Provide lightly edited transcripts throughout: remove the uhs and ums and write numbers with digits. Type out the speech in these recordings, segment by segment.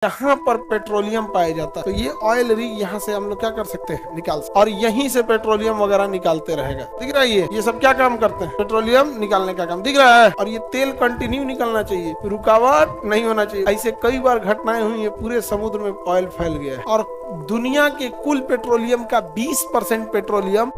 यहाँ पर पेट्रोलियम पाया जाता है। तो ये ऑयल रिग यहाँ से हम लोग क्या कर सकते हैं, निकाल सकते हैं। और यहीं से पेट्रोलियम वगैरह निकालते रहेगा। दिख रहा है ये सब क्या काम करते हैं, पेट्रोलियम निकालने का काम। दिख रहा है। और ये तेल कंटिन्यू निकलना चाहिए, रुकावट नहीं होना चाहिए। ऐसे कई बार घटनाएं हुई है, पूरे समुद्र में ऑयल फैल गया है। और दुनिया के कुल पेट्रोलियम का 20% पेट्रोलियम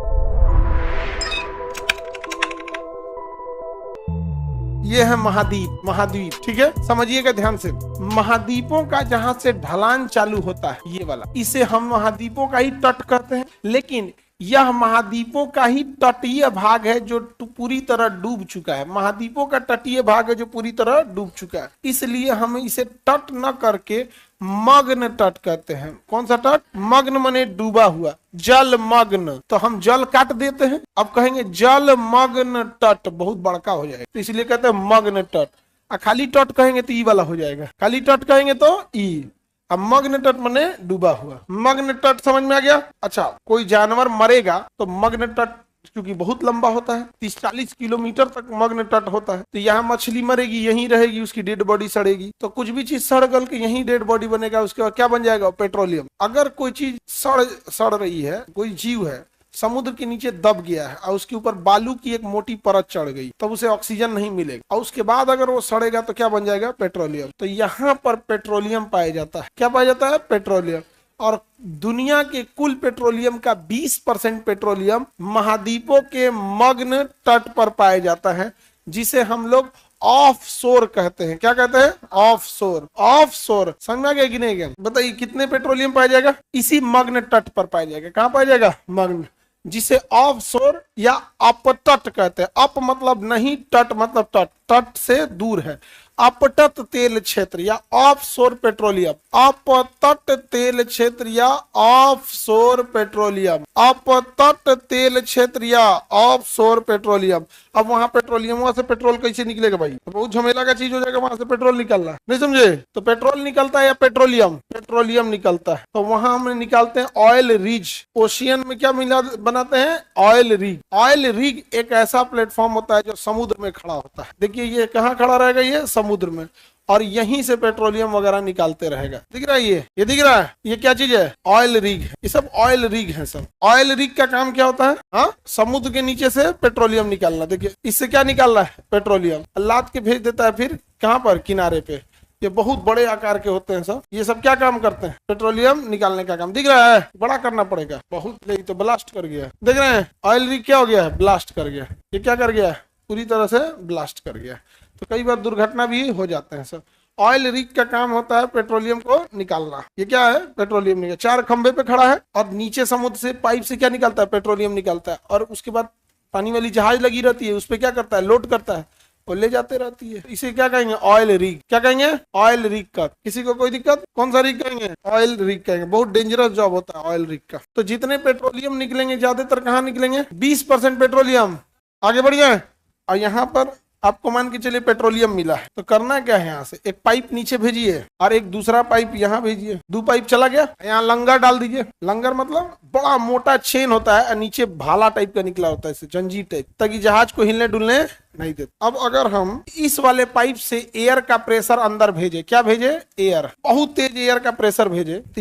ये है महाद्वीप। ठीक है, समझिएगा ध्यान से। महाद्वीपों का जहां से ढलान चालू होता है, ये वाला, इसे हम महाद्वीपों का ही तट कहते हैं। लेकिन यह महाद्वीपों का ही तटीय भाग है जो पूरी तरह डूब चुका है। महाद्वीपों का तटीय भाग है जो पूरी तरह डूब चुका है। इसलिए हम इसे तट न करके मग्न तट कहते हैं। कौन सा तट? मग्न माने डूबा हुआ, जल मग्न। तो हम जल काट देते हैं, अब कहेंगे जल मग्न तट, बहुत बड़का हो जाएगा, तो इसलिए कहते हैं मग्न तट। खाली तट कहेंगे तो ई वाला हो जाएगा, खाली तट कहेंगे तो ई। अब मग्न तट माने डूबा हुआ, मग्न तट समझ में आ गया। अच्छा, कोई जानवर मरेगा तो मग्न तट क्योंकि बहुत लंबा होता है, 30-40 किलोमीटर तक मग्न तट होता है, तो यहाँ मछली मरेगी, यहीं रहेगी, उसकी डेड बॉडी सड़ेगी। तो कुछ भी चीज सड़ गल के यहीं डेड बॉडी बनेगा, उसके बाद क्या बन जाएगा? पेट्रोलियम। अगर कोई चीज सड़ रही है, कोई जीव है समुद्र के नीचे दब गया है और उसके ऊपर बालू की एक मोटी परत चढ़ गई, तब उसे ऑक्सीजन नहीं मिलेगा, और उसके बाद अगर वो सड़ेगा तो क्या बन जाएगा? पेट्रोलियम। तो यहाँ पर पेट्रोलियम पाया जाता है। क्या पाया जाता है? पेट्रोलियम। और दुनिया के कुल पेट्रोलियम का 20% पेट्रोलियम महाद्वीपों के मग्न तट पर पाया जाता है, जिसे हम लोग ऑफ शोर कहते हैं। क्या कहते हैं? ऑफ शोर। ऑफ शोर समझ में आ गया कि नहीं गया? बताइए कितने पेट्रोलियम पाया जाएगा? इसी मग्न तट पर पाया जाएगा। कहाँ पाया जाएगा? मग्न, जिसे ऑफ शोर या अपतट कहते हैं। अप मतलब नहीं, तट मतलब तट, तट से दूर है। अपतट तेल क्षेत्र या ऑफशोर पेट्रोलियम, अपतट तेल क्षेत्र या ऑफशोर पेट्रोलियम, अपतट तेल क्षेत्र या ऑफशोर पेट्रोलियम। अब वहां पेट्रोलियम, वहां से पेट्रोल कैसे निकलेगा भाई? तो बहुत झमेला का चीज हो जाएगा, वहां से पेट्रोल निकलना, नहीं समझे? तो पेट्रोल निकलता है या पेट्रोलियम निकलता है। तो वहां हम निकालते हैं ऑयल रिज। ओशियन में क्या मिला बनाते हैं? Oil rig. ऑयल रिग एक ऐसा प्लेटफॉर्म होता है जो समुद्र में खड़ा होता है। देखिए ये कहाँ खड़ा रहेगा? ये समुद्र में, और यहीं से पेट्रोलियम वगैरह निकालते रहेगा। दिख रहा है ये दिख रहा है? ये क्या चीज है? ऑयल रिग है। ये सब ऑयल रिग है सब। ऑयल रिग का काम क्या होता है? हाँ, समुद्र के नीचे से पेट्रोलियम निकालना। देखिए इससे क्या निकाल रहा है? पेट्रोलियम। लाद के भेज देता है फिर कहाँ पर? किनारे पे। ये बहुत बड़े आकार के होते हैं सब। ये सब क्या काम करते हैं? पेट्रोलियम निकालने का काम। दिख रहा है? बड़ा करना पड़ेगा बहुत, नहीं तो ब्लास्ट कर गया। देख रहे हैं? ऑयल रिग क्या हो गया है? ब्लास्ट कर गया। ये क्या कर गया? पूरी तरह से ब्लास्ट कर गया। तो कई बार दुर्घटना भी हो जाते हैं सब। ऑयल रिग का काम होता है पेट्रोलियम को निकालना। ये क्या है? पेट्रोलियम निकाल। 4 खंबे पे खड़ा है और नीचे समुद्र से पाइप से क्या निकलता है? पेट्रोलियम निकलता है। और उसके बाद पानी वाली जहाज लगी रहती है, उस पर क्या करता है? लोड करता है और ले जाते रहती है। इसे क्या कहेंगे? Oil rig. क्या कहेंगे? ऑयल रिग का। किसी को कोई दिक्कत? कौन सा रिग कहेंगे? ऑयल रिग कहेंगे। बहुत डेंजरस जॉब होता है ऑयल रिग का। तो जितने पेट्रोलियम निकलेंगे ज्यादातर कहाँ निकलेंगे? 20% पेट्रोलियम। आगे बढ़ जाए। और यहाँ पर आपको मान के चलिए पेट्रोलियम मिला है, तो करना क्या है? यहाँ से एक पाइप नीचे भेजिए और एक दूसरा पाइप यहाँ भेजिए। 2 पाइप चला गया, यहाँ लंगर डाल दीजिए। लंगर मतलब बड़ा मोटा चेन होता है और नीचे भाला टाइप का निकला होता है, जंजीर टाइप, ताकि जहाज को हिलने डुलने नहीं देते। अब अगर हम इस वाले पाइप से एयर का प्रेशर अंदर भेजे, क्या भेजे? एयर, बहुत तेज एयर का प्रेशर भेजे, तो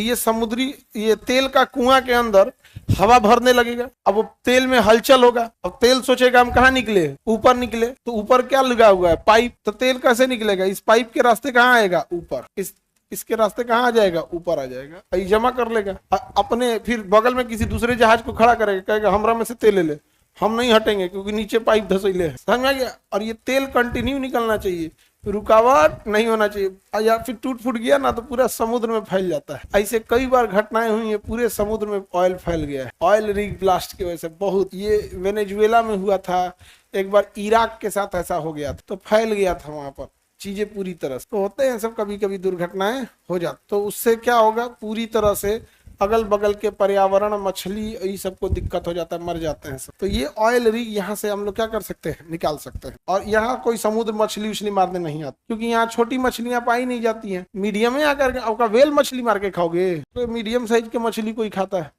ये तेल का कुआं के अंदर हवा भरने लगेगा। अब वो तेल में हलचल होगा। अब तेल सोचेगा हम कहाँ निकले? ऊपर निकले। तो ऊपर क्या लगा हुआ है? पाइप। तो तेल कैसे निकलेगा? इस पाइप के रास्ते कहाँ आएगा? ऊपर। इसके रास्ते कहाँ आ जाएगा? ऊपर आ जाएगा। ये जमा कर लेगा अपने, फिर बगल में किसी दूसरे जहाज को खड़ा करेगा, कहेगा हमरा में से तेल ले ले, हम नहीं हटेंगे क्योंकि नीचे पाइप धंसैले है। समझ में आ गया? और ये तेल कंटिन्यू निकलना चाहिए, रुकावट नहीं होना चाहिए। या फिर टूट फूट गया ना तो पूरा समुद्र में फैल जाता है। ऐसे कई बार घटनाएं हुई है, पूरे समुद्र में ऑयल फैल गया है ऑयल रिग ब्लास्ट की वजह से। बहुत, ये वेनेजुएला में हुआ था एक बार, इराक के साथ ऐसा हो गया था, तो फैल गया था वहां पर चीजें पूरी तरह से। तो होते हैं सब, कभी कभी दुर्घटनाएं हो जाती। तो उससे क्या होगा? पूरी तरह से अगल बगल के पर्यावरण, मछली, ये सबको दिक्कत हो जाता है, मर जाते हैं सब। तो ये ऑयल रिग यहाँ से हम लोग क्या कर सकते हैं? निकाल सकते हैं। और यहाँ कोई समुद्र मछली उछली मारने नहीं आती, क्योंकि यहाँ छोटी मछलियां पाई नहीं जाती हैं। मीडियम में आकर आपका वेल मछली मार के खाओगे? तो मीडियम साइज के मछली कोई खाता है?